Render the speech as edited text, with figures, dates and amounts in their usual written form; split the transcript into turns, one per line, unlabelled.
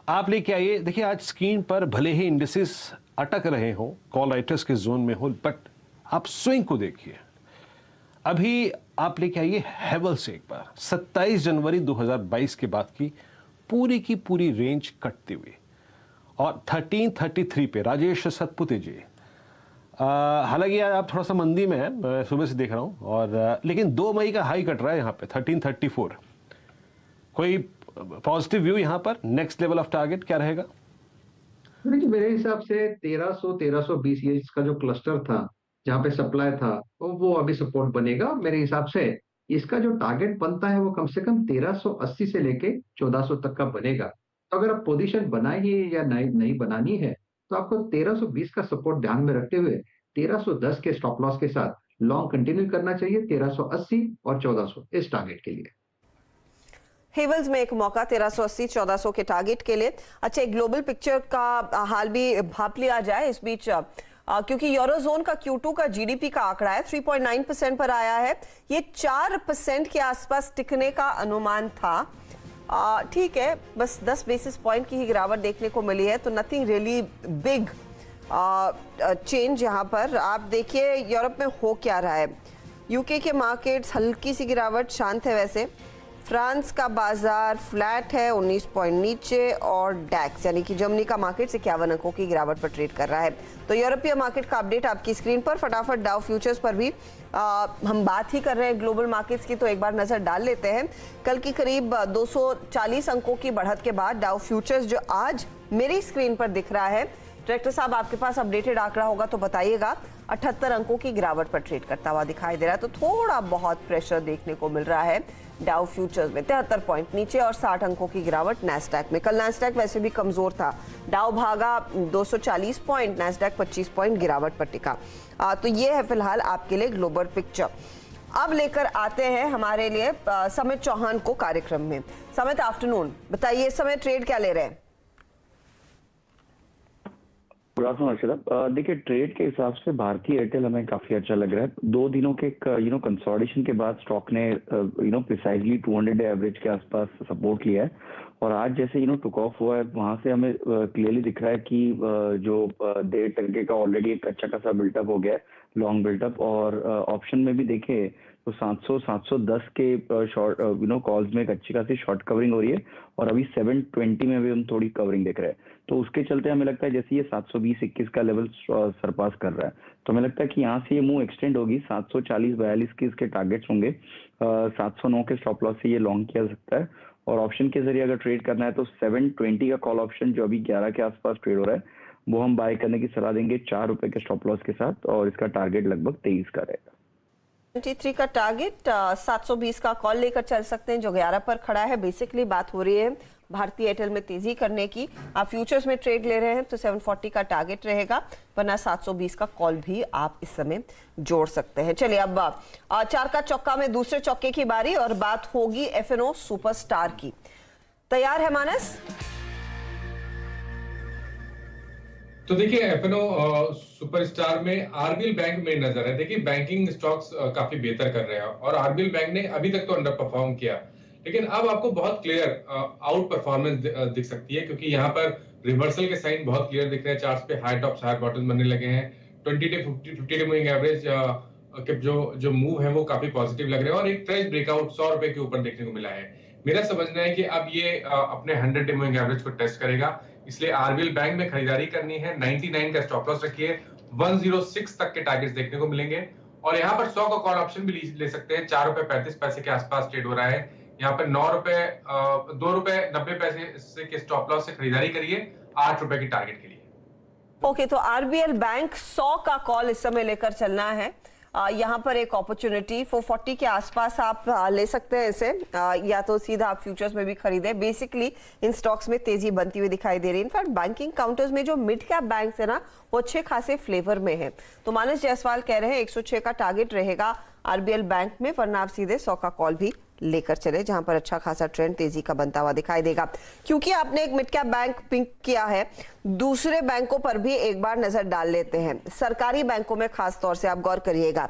आप लेके आइए। देखिए आज स्क्रीन पर भले ही इंडिसेस अटक रहे हो, कॉल राइटर्स के जोन में हो, बट आप स्विंग को देखिए। अभी आप लेके आइए हेवल्स एक बार 27 जनवरी 2022 के बाद की पूरी रेंज कटती हुई और 1333 पे राजेश सतपुते जी। हालांकि आप थोड़ा सा मंदी में है, मैं सुबह से देख रहा हूं, और लेकिन 2 मई का हाई कट रहा है यहाँ पे 1334। कोई पॉजिटिव व्यू यहाँ पर? नेक्स्ट लेवल ऑफ टारगेट क्या रहेगा?
देखिए मेरे हिसाब से 1320 ये इसका जो क्लस्टर था जहाँ पे सप्लाई था वो अभी सपोर्ट बनेगा। मेरे हिसाब से इसका जो टारगेट बनता है वो कम से कम 1380 से लेके 1400 तक का बनेगा। तो अगर आप पोजीशन बनाई है या नहीं नहीं बनानी है तो आपको 1320 का सपोर्ट ध्यान में रखते हुए 1310 के स्टॉप लॉस के साथ लॉन्ग कंटिन्यू करना चाहिए 1380 और 1400 इस टारगेट के लिए।
हेवल्स में एक मौका 1380-1400 के टारगेट के लिए। अच्छा, एक ग्लोबल पिक्चर का हाल भी भाप लिया जाए इस बीच, क्योंकि यूरोजोन का Q2 का जीडीपी का आंकड़ा है 3.9% पर आया है। ये 4% के आसपास टिकने का अनुमान था। ठीक है, बस 10 बेसिस पॉइंट की ही गिरावट देखने को मिली है, तो नथिंग रियली बिग चेंज। यहाँ पर आप देखिए यूरोप में हो क्या रहा है। यूके के मार्केट्स हल्की सी गिरावट, शांत है वैसे। फ्रांस का बाजार फ्लैट है 19 पॉइंट नीचे, और डैक्स यानी कि जर्मनी का मार्केट 51 अंकों की गिरावट पर ट्रेड कर रहा है। तो यूरोपीय मार्केट का अपडेट आपकी स्क्रीन पर। फटाफट डाउ फ्यूचर्स पर भी हम बात ही कर रहे हैं ग्लोबल मार्केट्स की, तो एक बार नजर डाल लेते हैं। कल की करीब 240 अंकों की बढ़त के बाद डाउ फ्यूचर्स जो आज मेरी स्क्रीन पर दिख रहा है, डायरेक्टर साहब आपके पास अपडेटेड आंकड़ा होगा तो बताइएगा, 78 अंकों की गिरावट पर ट्रेड करता हुआ दिखाई दे रहा है। तो थोड़ा बहुत प्रेशर देखने को मिल रहा है डाउ फ्यूचर्स में, 73 पॉइंट नीचे और 60 अंकों की गिरावट नैस्डैक में। कल नैस्डैक वैसे भी कमजोर था, डाउ भागा 240 पॉइंट, नैस्डैक 25 पॉइंट गिरावट पर टिका। तो ये है फिलहाल आपके लिए ग्लोबल पिक्चर। अब लेकर आते हैं हमारे लिए समित चौहान को कार्यक्रम में। समित, आफ्टरनून, बताइए इस समय ट्रेड क्या ले रहे हैं?
Good afternoon Arshita. देखिए ट्रेड के हिसाब से भारतीय एयरटेल हमें काफी अच्छा लग रहा है। 2 दिनों के कंसोलिडेशन के बाद स्टॉक ने प्रिसाइजली 200 डे एवरेज के आसपास सपोर्ट लिया है, और आज जैसे टुक ऑफ हुआ है वहां से हमें क्लियरली दिख रहा है कि जो 1.5 टके का ऑलरेडी एक अच्छा खासा बिल्टअप हो गया है, लॉन्ग बिल्टअप। और ऑप्शन में भी देखें तो 700-710 के शॉर्ट कॉल्स में एक अच्छी खासी शॉर्ट कवरिंग हो रही है, और अभी 720 में भी हम थोड़ी कवरिंग देख रहे हैं। तो उसके चलते हमें लगता है जैसे ये 720-21 का लेवल सरपास कर रहा है, तो हमें लगता है कि यहाँ से ये मूव एक्सटेंड होगी। 740-42 के इसके टारगेट्स होंगे, 709 के स्टॉप लॉस से ये लॉन्ग किया जा सकता है। और ऑप्शन के जरिए अगर ट्रेड करना है तो 720 का कॉल ऑप्शन जो अभी 11 के आसपास ट्रेड हो रहा है, वो हम बाय करने की सलाह देंगे 4 रुपए के स्टॉप लॉस के साथ, और इसका टारगेट लगभग 23 का रहेगा।
23 का टारगेट, 720 का कॉल लेकर चल सकते हैं जो 11 पर खड़ा है। बेसिकली बात हो रही है भारतीय एयरटेल में तेजी करने की। आप फ्यूचर्स में ट्रेड ले रहे हैं तो 740 का टारगेट रहेगा, वरना 720 का कॉल भी आप इस समय जोड़ सकते हैं। चलिए अब 4 का चौका में दूसरे चौके की बारी, और बात होगी एफएनओ सुपरस्टार की। तैयार है मानस?
तो देखिए एफएनओ सुपरस्टार में आरबीएल बैंक में नजर है। देखिए बैंकिंग स्टॉक्स काफी बेहतर कर रहे हैं, और आरबीएल बैंक ने अभी तक तो अंडर परफॉर्म किया, लेकिन अब आपको बहुत क्लियर आउट परफॉर्मेंस दिख सकती है, क्योंकि यहाँ पर रिवर्सल के साइन बहुत क्लियर दिख रहे हैं। चार्ट्स पे हाई टॉप्स हाई बॉटम बनने लगे हैं। 20 डे 50 डे मूविंग एवरेज के जो मूव है वो काफी पॉजिटिव लग रहे हैं, और एक फ्रेश ब्रेकआउट 100 रुपए के ऊपर देखने को मिला है। मेरा समझना है कि अब ये अपने 100 डे मूविंग एवरेज को टेस्ट करेगा, इसलिए आरबीएल बैंक में खरीदारी करनी है। 99 का स्टॉप लॉस रखिए, 106 तक के टारगेट्स देखने को मिलेंगे, और यहाँ पर 100 का कॉल ऑप्शन भी ले सकते हैं। 4 रुपए 35 पैसे के आसपास ट्रेड हो रहा है। यहाँ पर 2 रुपए 90 पैसे से के स्टॉप लॉस से खरीदारी करिए 8 रुपए की टारगेट के लिए।
ओके, तो आरबीएल बैंक 100 का कॉल इस समय लेकर चलना है। यहाँ पर एक अपॉर्चुनिटी 440 के आसपास आप ले सकते हैं इसे, या तो सीधा आप फ्यूचर्स में भी खरीदें। बेसिकली इन स्टॉक्स में तेजी बनती हुई दिखाई दे रही है। इनफैक्ट बैंकिंग काउंटर्स में जो मिड कैप बैंक्स है ना, वो अच्छे खासे फ्लेवर में है। तो मानस जायसवाल कह रहे हैं 106 का टारगेट रहेगा आरबीएल बैंक में, वरना आप सीधे 100 का कॉल भी लेकर चले, जहां पर अच्छा खासा ट्रेंड तेजी का बनता हुआ दिखाई देगा। क्योंकि आपने एक मिड कैप बैंक पिक किया है, दूसरे बैंकों पर भी एक बार नजर डाल लेते हैं। सरकारी बैंकों में खास तौर से आप गौर करिएगा।